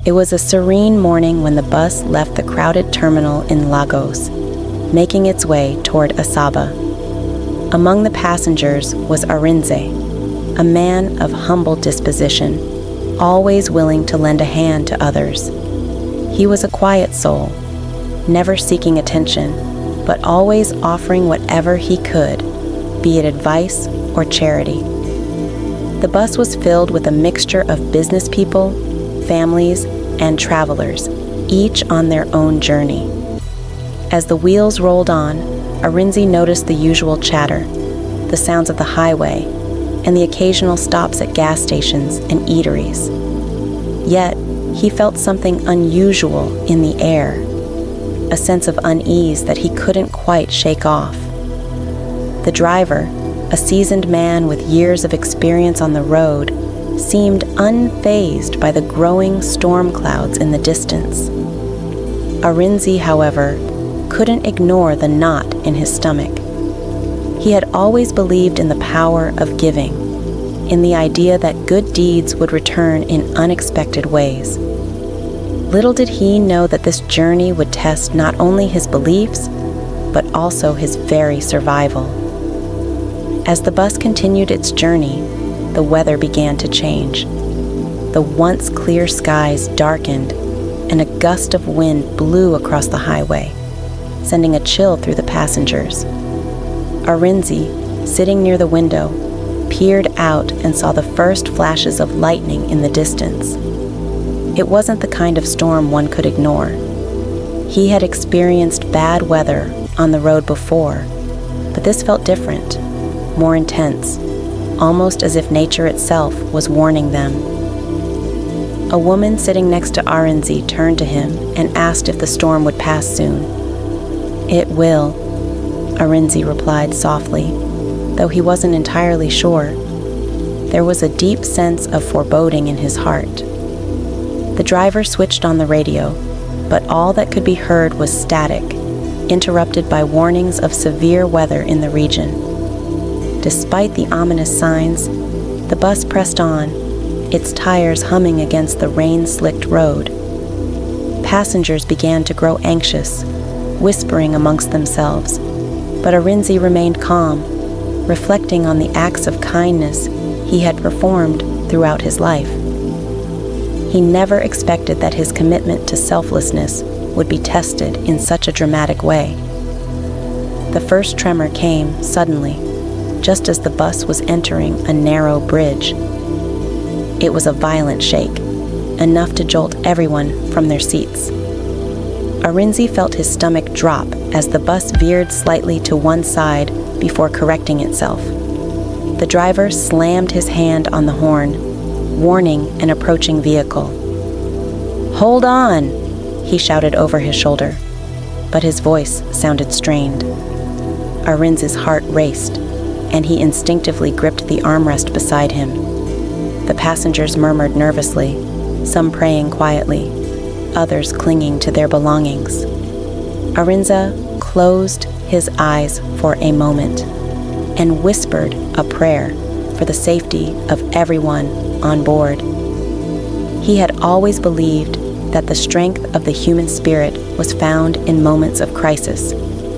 It was a serene morning when the bus left the crowded terminal in Lagos, making its way toward Asaba. Among the passengers was Arinze, a man of humble disposition, always willing to lend a hand to others. He was a quiet soul, never seeking attention, but always offering whatever he could, be it advice or charity. The bus was filled with a mixture of business people, families, and travelers, each on their own journey. As the wheels rolled on, Arinze noticed the usual chatter, the sounds of the highway, and the occasional stops at gas stations and eateries. Yet, he felt something unusual in the air, a sense of unease that he couldn't quite shake off. The driver, a seasoned man with years of experience on the road, seemed unfazed by the growing storm clouds in the distance. Arinze, however, couldn't ignore the knot in his stomach. He had always believed in the power of giving, in the idea that good deeds would return in unexpected ways. Little did he know that this journey would test not only his beliefs, but also his very survival. As the bus continued its journey, the weather began to change. The once clear skies darkened, and a gust of wind blew across the highway, sending a chill through the passengers. Arinze, sitting near the window, peered out and saw the first flashes of lightning in the distance. It wasn't the kind of storm one could ignore. He had experienced bad weather on the road before, but this felt different, more intense, almost as if nature itself was warning them. A woman sitting next to Arinze turned to him and asked if the storm would pass soon. "It will," Arinze replied softly, though he wasn't entirely sure. There was a deep sense of foreboding in his heart. The driver switched on the radio, but all that could be heard was static, interrupted by warnings of severe weather in the region. Despite the ominous signs, the bus pressed on, its tires humming against the rain-slicked road. Passengers began to grow anxious, whispering amongst themselves, but Arinze remained calm, reflecting on the acts of kindness he had performed throughout his life. He never expected that his commitment to selflessness would be tested in such a dramatic way. The first tremor came suddenly, just as the bus was entering a narrow bridge. It was a violent shake, enough to jolt everyone from their seats. Arinze felt his stomach drop as the bus veered slightly to one side before correcting itself. The driver slammed his hand on the horn, warning an approaching vehicle. "Hold on!" he shouted over his shoulder, but his voice sounded strained. Arinze's heart raced, and he instinctively gripped the armrest beside him. The passengers murmured nervously, some praying quietly, others clinging to their belongings. Arinze closed his eyes for a moment and whispered a prayer for the safety of everyone on board. He had always believed that the strength of the human spirit was found in moments of crisis,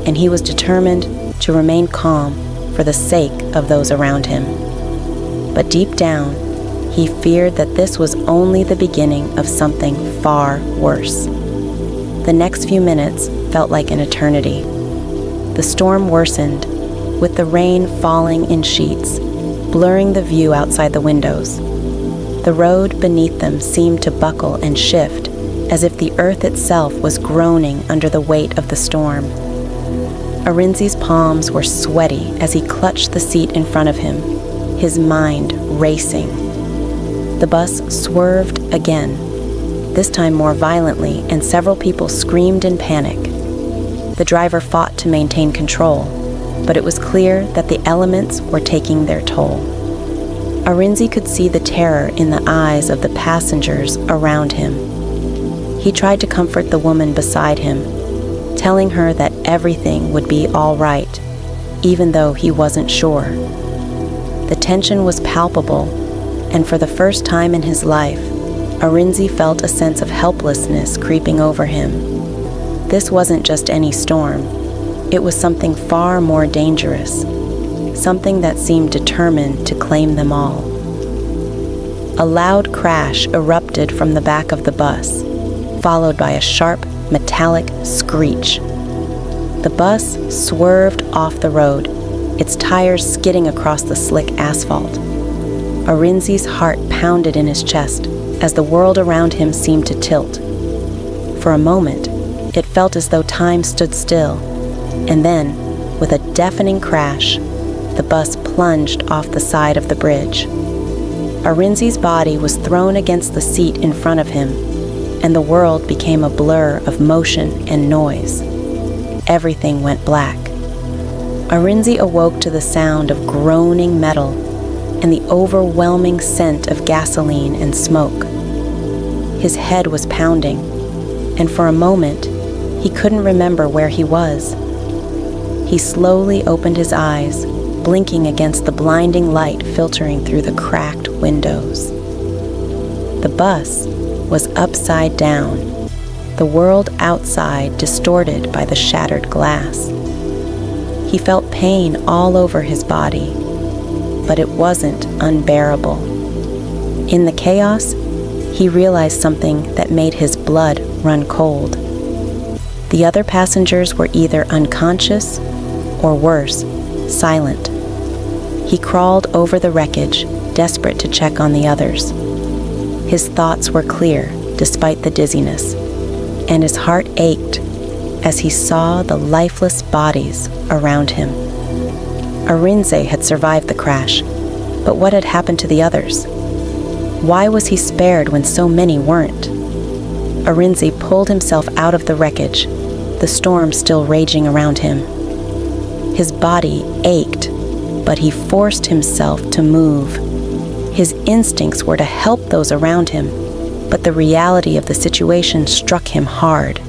and he was determined to remain calm for the sake of those around him. But deep down, he feared that this was only the beginning of something far worse. The next few minutes felt like an eternity. The storm worsened, with the rain falling in sheets, blurring the view outside the windows. The road beneath them seemed to buckle and shift, as if the earth itself was groaning under the weight of the storm. Arinze's palms were sweaty as he clutched the seat in front of him, his mind racing. The bus swerved again, this time more violently, and several people screamed in panic. The driver fought to maintain control, but it was clear that the elements were taking their toll. Arinze could see the terror in the eyes of the passengers around him. He tried to comfort the woman beside him, telling her that everything would be all right, even though he wasn't sure. The tension was palpable, and for the first time in his life, Arinze felt a sense of helplessness creeping over him. This wasn't just any storm. It was something far more dangerous, something that seemed determined to claim them all. A loud crash erupted from the back of the bus, followed by a sharp, metallic screech. The bus swerved off the road, its tires skidding across the slick asphalt. Arinze's heart pounded in his chest as the world around him seemed to tilt. For a moment, it felt as though time stood still, and then, with a deafening crash, the bus plunged off the side of the bridge. Arinze's body was thrown against the seat in front of him, and the world became a blur of motion and noise. Everything went black. Arinze awoke to the sound of groaning metal and the overwhelming scent of gasoline and smoke. His head was pounding, and for a moment, he couldn't remember where he was. He slowly opened his eyes, blinking against the blinding light filtering through the cracked windows. The bus was upside down, the world outside distorted by the shattered glass. He felt pain all over his body, but it wasn't unbearable. In the chaos, he realized something that made his blood run cold. The other passengers were either unconscious or worse, silent. He crawled over the wreckage, desperate to check on the others. His thoughts were clear despite the dizziness, and his heart ached as he saw the lifeless bodies around him. Arinze had survived the crash, but what had happened to the others? Why was he spared when so many weren't? Arinze pulled himself out of the wreckage, the storm still raging around him. His body ached, but he forced himself to move. His instincts were to help those around him, but the reality of the situation struck him hard.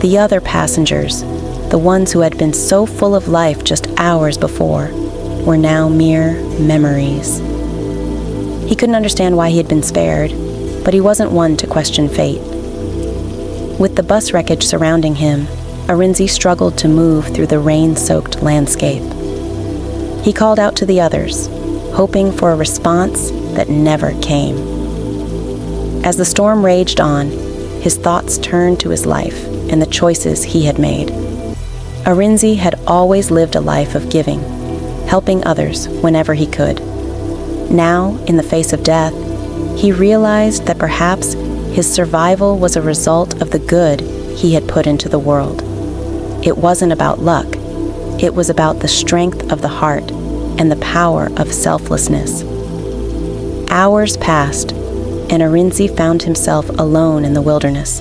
The other passengers, the ones who had been so full of life just hours before, were now mere memories. He couldn't understand why he had been spared, but he wasn't one to question fate. With the bus wreckage surrounding him, Arinze struggled to move through the rain-soaked landscape. He called out to the others, hoping for a response that never came. As the storm raged on, his thoughts turned to his life and the choices he had made. Arinze had always lived a life of giving, helping others whenever he could. Now, in the face of death, he realized that perhaps his survival was a result of the good he had put into the world. It wasn't about luck. It was about the strength of the heart and the power of selflessness. Hours passed, and Arinze found himself alone in the wilderness.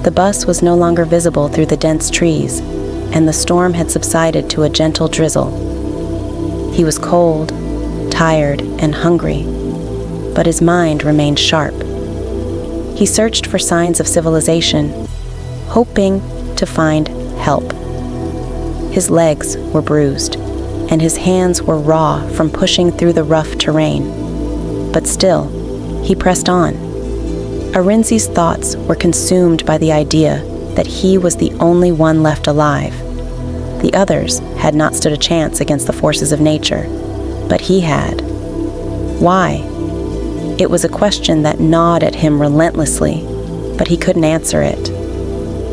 The bus was no longer visible through the dense trees, and the storm had subsided to a gentle drizzle. He was cold, tired, and hungry, but his mind remained sharp. He searched for signs of civilization, hoping to find help. His legs were bruised, and his hands were raw from pushing through the rough terrain. But still, he pressed on. Arinze's thoughts were consumed by the idea that he was the only one left alive. The others had not stood a chance against the forces of nature, but he had. Why? It was a question that gnawed at him relentlessly, but he couldn't answer it.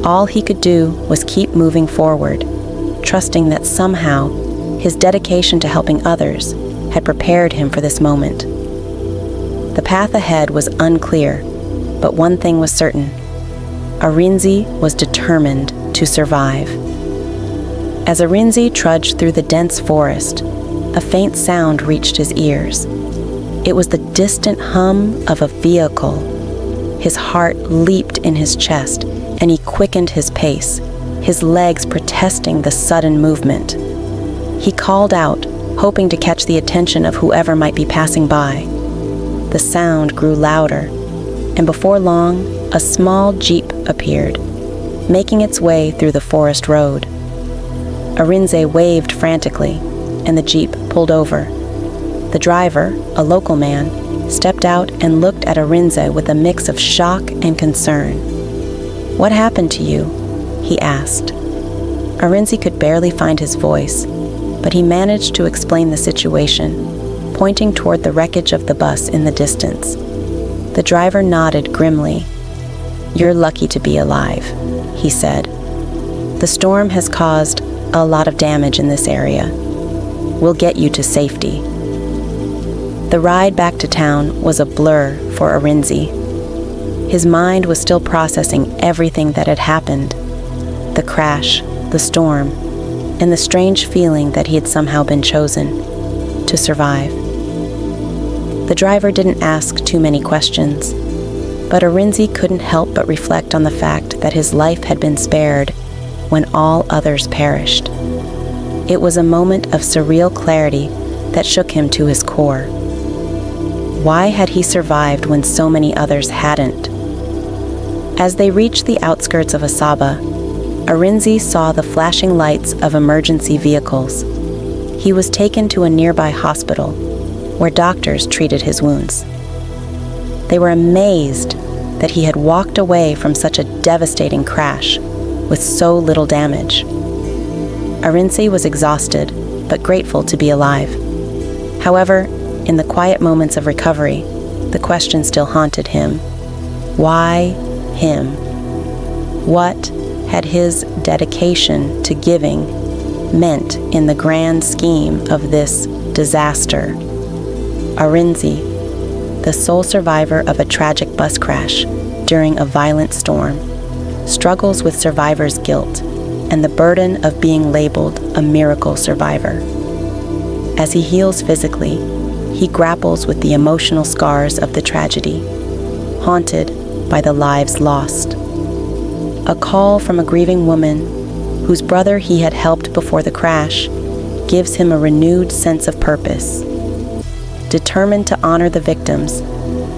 All he could do was keep moving forward, trusting that somehow his dedication to helping others had prepared him for this moment. The path ahead was unclear, but one thing was certain. Arinze was determined to survive. As Arinze trudged through the dense forest, a faint sound reached his ears. It was the distant hum of a vehicle. His heart leaped in his chest, and he quickened his pace, his legs protesting the sudden movement. He called out, hoping to catch the attention of whoever might be passing by. The sound grew louder, and before long, a small jeep appeared, making its way through the forest road. Arinze waved frantically, and the jeep pulled over. The driver, a local man, stepped out and looked at Arinze with a mix of shock and concern. "What happened to you?" he asked. Arinze could barely find his voice, but he managed to explain the situation, pointing toward the wreckage of the bus in the distance. The driver nodded grimly. "You're lucky to be alive," he said. "The storm has caused a lot of damage in this area. We'll get you to safety." The ride back to town was a blur for Arinze. His mind was still processing everything that had happened: the crash, the storm, and the strange feeling that he had somehow been chosen to survive. The driver didn't ask too many questions, but Arinze couldn't help but reflect on the fact that his life had been spared when all others perished. It was a moment of surreal clarity that shook him to his core. Why had he survived when so many others hadn't? As they reached the outskirts of Asaba, Arinze saw the flashing lights of emergency vehicles. He was taken to a nearby hospital where doctors treated his wounds. They were amazed that he had walked away from such a devastating crash with so little damage. Arinze was exhausted, but grateful to be alive. However, in the quiet moments of recovery, the question still haunted him. Why him? What had his dedication to giving meant in the grand scheme of this disaster? Arinze, the sole survivor of a tragic bus crash during a violent storm, struggles with survivor's guilt and the burden of being labeled a miracle survivor. As he heals physically, he grapples with the emotional scars of the tragedy, haunted by the lives lost. A call from a grieving woman, whose brother he had helped before the crash, gives him a renewed sense of purpose. Determined to honor the victims,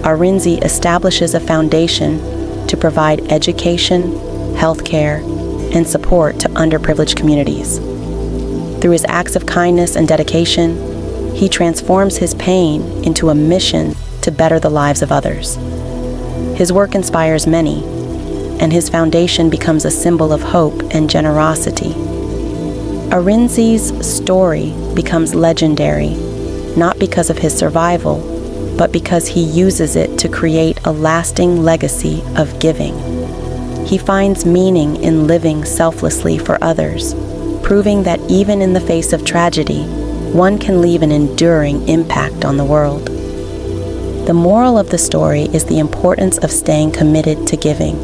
Arinze establishes a foundation to provide education, healthcare, and support to underprivileged communities. Through his acts of kindness and dedication, he transforms his pain into a mission to better the lives of others. His work inspires many, and his foundation becomes a symbol of hope and generosity. Arinze's story becomes legendary, not because of his survival, but because he uses it to create a lasting legacy of giving. He finds meaning in living selflessly for others, proving that even in the face of tragedy, one can leave an enduring impact on the world. The moral of the story is the importance of staying committed to giving,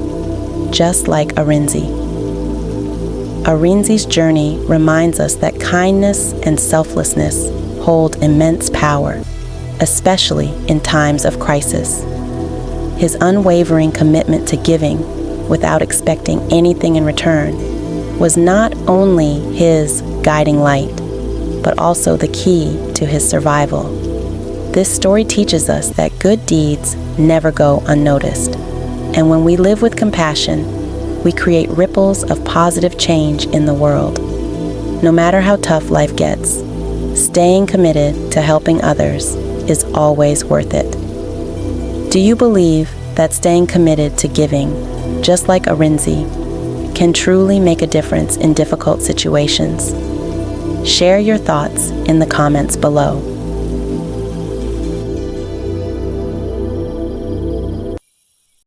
just like Arinze. Arinze's journey reminds us that kindness and selflessness hold immense power, especially in times of crisis. His unwavering commitment to giving without expecting anything in return was not only his guiding light, but also the key to his survival. This story teaches us that good deeds never go unnoticed, and when we live with compassion, we create ripples of positive change in the world. No matter how tough life gets, staying committed to helping others is always worth it. Do you believe that staying committed to giving, just like Arinze, can truly make a difference in difficult situations? Share your thoughts in the comments below.